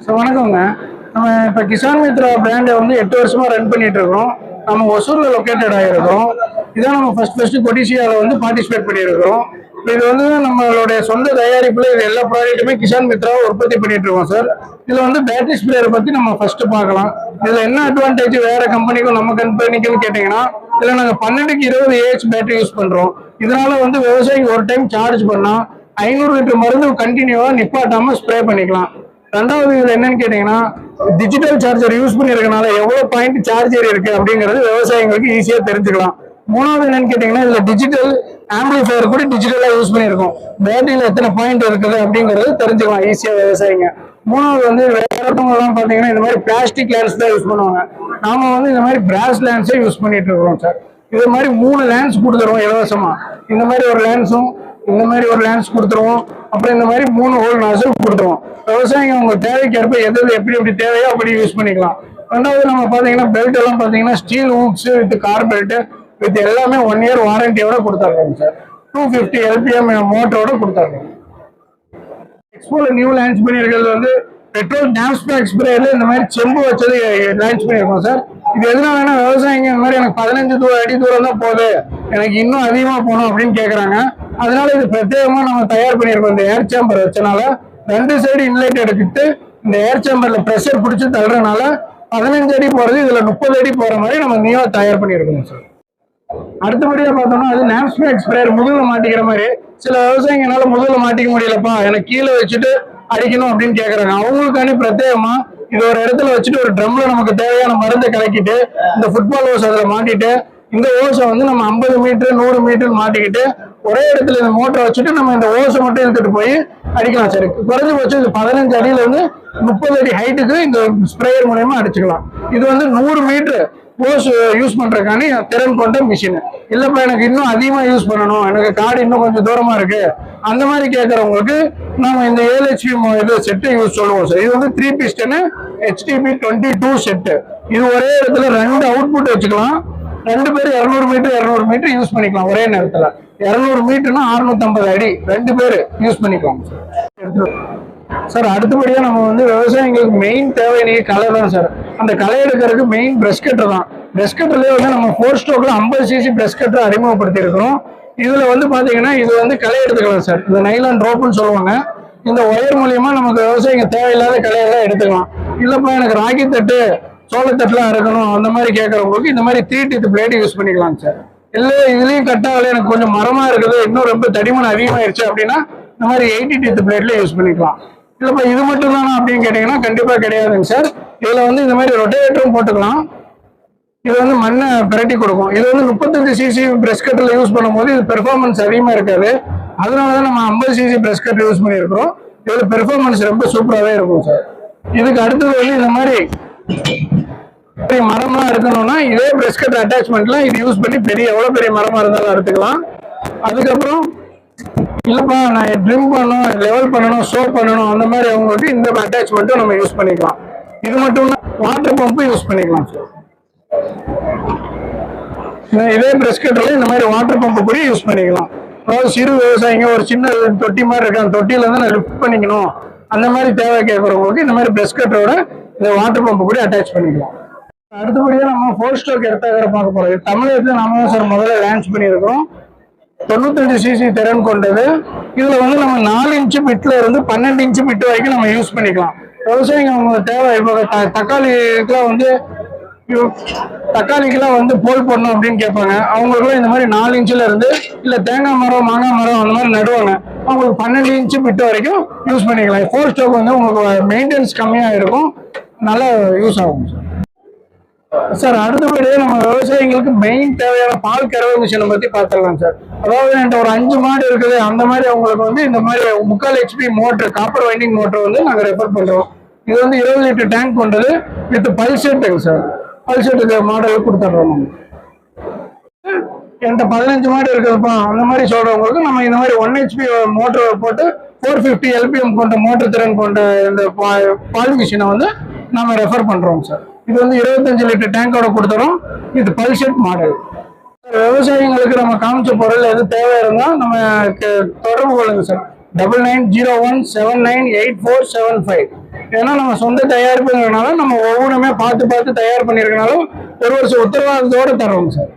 Sir வணக்கங்க. நம்ம இப்போ கிசான் மித்ரா பிராண்டை வந்து 8 வருஷமாக ரன் பண்ணிட்டு இருக்கோம். நம்ம ஒசூரில் லொக்கேட்டட் ஆகிருக்கிறோம். இதான் நம்ம ஃபர்ஸ்ட் கொடிசியாவில் வந்து பார்ட்டிசிபேட் பண்ணியிருக்கிறோம். இது வந்து நம்மளுடைய சொந்த தயாரிப்பில் இது எல்லா ப்ராடக்ட்டுமே கிசான் மித்ராவை உற்பத்தி பண்ணிட்டு இருக்கோம் சார். இதில் வந்து பேட்டரி ஸ்ப்ரேயரை பற்றி நம்ம ஃபர்ஸ்ட் பார்க்கலாம். இதில் என்ன அட்வான்டேஜ் வேற கம்பெனிக்கும் நம்ம கம்பெனிக்குன்னு கேட்டிங்கன்னா, இதில் நாங்கள் 12க்கு 20 AH பேட்டரி யூஸ் பண்ணுறோம். இதனால வந்து விவசாயிக்கு ஒரு டைம் சார்ஜ் பண்ணால் 500 லிட்டர் மருந்து கண்டினியூவாக நிப்பாட்டாமல் ஸ்ப்ரே பண்ணிக்கலாம். ரெண்டாவது இது என்னன்னு கேட்டீங்கன்னா, டிஜிட்டல் சார்ஜர் யூஸ் பண்ணிருக்கனால எவ்வளவு பாயிண்ட் சார்ஜர் இருக்கு அப்படிங்கிறது விவசாயிகளுக்கு ஈஸியா தெரிஞ்சுக்கலாம். மூணாவது என்னன்னு கேட்டீங்கன்னா, இதுல டிஜிட்டல் ஆம்பிளிஃபயர் கூட டிஜிட்டலா யூஸ் பண்ணியிருக்கோம். பேட்டரியில எத்தனை பாயிண்ட் இருக்குது அப்படிங்கிறது தெரிஞ்சுக்கலாம் ஈஸியா விவசாயிங்க. மூணாவது வந்து வேறவங்கலாம் பாத்தீங்கன்னா இந்த மாதிரி பிளாஸ்டிக் லேன்ஸ் தான் யூஸ் பண்ணுவாங்க. நாம வந்து இந்த மாதிரி பிராஸ் லேன்ஸே யூஸ் பண்ணிட்டு இருக்கிறோம் சார். இது மாதிரி 3 லேன்ஸ் கொடுத்துருவோம் இலவசமா. இந்த மாதிரி ஒரு லேன்ஸும் இந்த மாதிரி ஒரு லேன்ஸ் கொடுத்துருவோம். அப்புறம் இந்த மாதிரி 3 ஹோல் நாசல் கொடுத்துருவோம். விவசாயிங்க உங்க தேவைக்கேற்ப எது எப்படி தேவையோ அப்படி யூஸ் பண்ணிக்கலாம். ரெண்டாவது நம்ம பாத்தீங்கன்னா பெல்ட் எல்லாம் பாத்தீங்கன்னா steel hooks with car belt with எல்லாமே 1 இயர் வாரண்டியோட கொடுத்தாங்க சார். 250 LPM மோட்டரோட கொடுத்தாங்க. எக்ஸ்போல நியூ லான்ச் பண்ணியிருக்கிறது வந்து பெட்ரோல் நாப்ஸ்பேக் ஸ்ப்ரேல இந்த மாதிரி செம்பு வச்சது லான்ச் பண்ணியிருக்கோம் சார். இது எதுனா விவசாயிங்க இந்த மாதிரி எனக்கு 15 அடி தூரம் தான் போகுது, எனக்கு இன்னும் அதிகமா போகணும் அப்படின்னு கேட்கறாங்க. அதனால இது பிரத்யேகமா நம்ம தயார் பண்ணியிருக்கோம். இந்த ஏர் சேம்பர் வச்சனால 2 சைடு இன்லெட் எடுத்துட்டு இந்த ஏர் சேம்பர்ல ப்ரெஷர் பிடிச்சி தள்ளுறதுனால 15 அடி போறது இதுல 30 அடி போற மாதிரி நம்ம நியூவா தயார் பண்ணியிருக்கோம் சார். அடுத்தபடியா பார்த்தோம்னா அது நாப்ஸ்பேக் ஸ்ப்ரேயர் முதுகுல மாட்டிக்கிற மாதிரி சில விவசாயிங்கனால முதுகுல மாட்டிக்க முடியலப்பா, எனக்கு கீழே வச்சுட்டு அடிக்கணும் அப்படின்னு கேட்கறாங்க. அவங்களுக்காண்டி பிரத்யேகமா இது ஒரு இடத்துல வச்சுட்டு ஒரு ட்ரம்ல நமக்கு தேவையான மருந்தை கலக்கிட்டு இந்த ஃபுட்பால் ஓஸ் அதில் மாட்டிட்டு இந்த ஓஸை வந்து நம்ம 50 மீட்டர் 100 மீட்டர் மாட்டிக்கிட்டு ஒரே இடத்துல இந்த மோட்டரை வச்சுட்டு நம்ம இந்த ஓஸை மட்டும் எடுத்துட்டு போய் அடிக்கலாம் சார். குறைஞ்சபட்சம் இது 15 அடியில இருந்து 30 அடி ஹைட்டுக்கு இந்த ஸ்ப்ரேயர் மூலயமா அடிச்சுக்கலாம். இது வந்து 100 மீட்டர் ஓஸ் யூஸ் பண்றதுக்கான திறன் கொண்ட மிஷின். இல்லப்பா எனக்கு இன்னும் அதிகமா யூஸ் பண்ணணும், எனக்கு காடு இன்னும் கொஞ்சம் தூரமா இருக்கு, அந்த மாதிரி கேட்கறவங்களுக்கு நாம இந்த 7 HP செட்டை யூஸ் சொல்லுவோம் சார். இது வந்து 3 piston HTP 22 செட்டு. இது ஒரே இடத்துல 2 அவுட்புட் வச்சுக்கலாம். 2 பேர் 200 மீட்டர் யூஸ் பண்ணிக்கலாம் ஒரே நேரத்துல. 200 மீட்டர்னா 650 அடி 2 பேர் யூஸ் பண்ணிக்கலாம் சார். அடுத்தபடியா நம்ம வந்து விவசாயிகளுக்கு மெயின் தேவை இன்னைக்கு களை தான் சார். அந்த களை எடுக்கிறதுக்கு மெயின் பிரஷ் கட்டர் தான். பிரஷ் கட்டர்லயே வந்து நம்ம 4 ஸ்ட்ரோக்ல 50 cc பிரஷ் கட்டர் அறிமுகப்படுத்தி இருக்கிறோம். இதுல வந்து பாத்தீங்கன்னா இது வந்து களை எடுத்துக்கலாம் சார். இந்த நைலான் ரோப்புன்னு சொல்லுவாங்க. இந்த ஒயர் மூலியமா நமக்கு விவசாயிங்க தேவையில்லாத களையெல்லாம் எடுத்துக்கலாம். இல்லப்பா எனக்கு ராகி தட்டு சோளத்தட்டுலாம் இருக்கணும் அந்த மாதிரி கேட்கறவங்களுக்கு இந்த மாதிரி 3 teeth பிளேடு யூஸ் பண்ணிக்கலாம் சார். இல்ல இதுலயும் கட்டாகல எனக்கு கொஞ்சம் மரமா இருக்குது, இன்னும் ரொம்ப தடிமன் அதிகமாயிருச்சு அப்படின்னா இந்த மாதிரி 80 teeth பிளேட்ல யூஸ் பண்ணிக்கலாம். இல்லப்பா இது மட்டும் தானா அப்படின்னு கேட்டீங்கன்னா கண்டிப்பா கிடையாதுங்க சார். இதுல வந்து இந்த மாதிரி ரொட்டேட்டரும் போட்டுக்கலாம். இது வந்து மண்ணை பிரட்டி கொடுக்கும். இது வந்து 35 cc பிரஷ் கட்டர்ல யூஸ் பண்ணும்போது இது பெர்ஃபார்மன்ஸ் அதிகமா இருக்காது. அதனாலதான் நம்ம 50 cc பிரஷ் கட்டர் யூஸ் பண்ணியிருக்கிறோம். இதுல பெர்ஃபார்மன்ஸ் ரொம்ப சூப்பராகவே இருக்கும் சார். இதுக்கு அடுத்தது வந்து இந்த மாதிரி மரம்லாம் இருக்கணும்னா இதே பிரஷ் கட்டர் அட்டாச்மெண்ட்ல இது யூஸ் பண்ணி எவ்வளவு பெரிய மரமா இருந்தாலும் எடுத்துக்கலாம். அதுக்கப்புறம் இல்லப்பா நான் ட்ரிம் பண்ணணும், லெவல் பண்ணணும், சோப் பண்ணணும் அந்த மாதிரி அவங்களுக்கு இந்த அட்டாச்மெண்ட்டும் நம்ம யூஸ் பண்ணிக்கலாம். இது மட்டும் வாட்டர் பம்பு யூஸ் பண்ணிக்கலாம் சார். இதே பிரஷ் கட்டர்ல இந்த மாதிரி வாட்டர் பம்பு கூட யூஸ் பண்ணிக்கலாம். அதாவது சிறு விவசாயிங்க ஒரு சின்ன தொட்டி மாதிரி இருக்கு, அந்த தொட்டியில இருந்து நான் லிஃப்ட் பண்ணிக்கணும் அந்த மாதிரி தேவை கேட்கறவங்களுக்கு இந்த மாதிரி பிரஷ் கட்டரோட இந்த வாட்டர் பம்பு கூட அட்டாச் பண்ணிக்கலாம். அடுத்தபடியா நம்ம 4 ஸ்ட்ரோக் எடுத்தாக்கிற பார்க்க போறோம். தமிழகத்துல நாம சார் முதல்ல லான்ச் பண்ணியிருக்கிறோம். 95 cc திறன் கொண்டது. இதுல வந்து நம்ம 4 இன்ச்சு பிட்ல இருந்து 12 இன்ச்சு பிட் வரைக்கும் நம்ம யூஸ் பண்ணிக்கலாம். விவசாயிங்க அவங்க தேவை இப்போ தக்காளிக்கெல்லாம் வந்து போல் போடணும் அப்படின்னு கேட்பாங்க. அவங்களுக்குலாம் இந்த மாதிரி 4 இன்ச்சுல இருந்து இல்ல தேங்காய் மரம் மாங்காய் மரம் அந்த மாதிரி நடுவாங்க. அவங்களுக்கு 12 இன்ச்சு பிட் வரைக்கும் யூஸ் பண்ணிக்கலாம். 4 ஸ்ட்ரோக் வந்து உங்களுக்கு மெயின்டெனன்ஸ் கம்மியா இருக்கும், நல்லா யூஸ் ஆகும் சார். அடுத்தபடியே நம்ம விவசாயிகளுக்கு மெயின் தேவையான பால் கறவை மிஷினை பத்தி பார்த்துடலாம் சார். அதாவது என்கிட்ட ஒரு 5 மாடு இருக்குது, அந்த மாதிரி அவங்களுக்கு வந்து இந்த மாதிரி 3/4 HP motor copper winding motor வந்து நாங்க ரெஃபர் பண்றோம். இது வந்து 20 லிட்டர் டேங்க் கொண்டது வித் பல்செட்டுங்க சார். பல்செட்டுக்கு மாடல் கொடுத்துட்றோம். என்கிட்ட 15 மாடு இருக்குதுப்பா அந்த மாதிரி சொல்றவங்களுக்கு நம்ம இந்த மாதிரி 1 HP மோட்டர் போட்டு 450 LPM கொண்ட மோட்டர் திறன் கொண்ட இந்த பால் மிஷினை வந்து நம்ம ரெஃபர் பண்றோம் சார். இது வந்து 25 லிட்டர் டேங்கோட கொடுத்துறோம். இது பல்செட் மாடல். விவசாயிகளுக்கு நம்ம காமிச்ச பொருள் எது தேவை இருந்தா நம்ம தொடர்பு கொள்ளுங்க சார். 9901798475. ஏன்னா நம்ம சொந்த தயாரிப்புங்கிறதுனால நம்ம ஒவ்வொன்றுமே பார்த்து பார்த்து தயார் பண்ணியிருக்கனால 1 வருஷம் உத்தரவாதத்தோடு தரோம் சார்.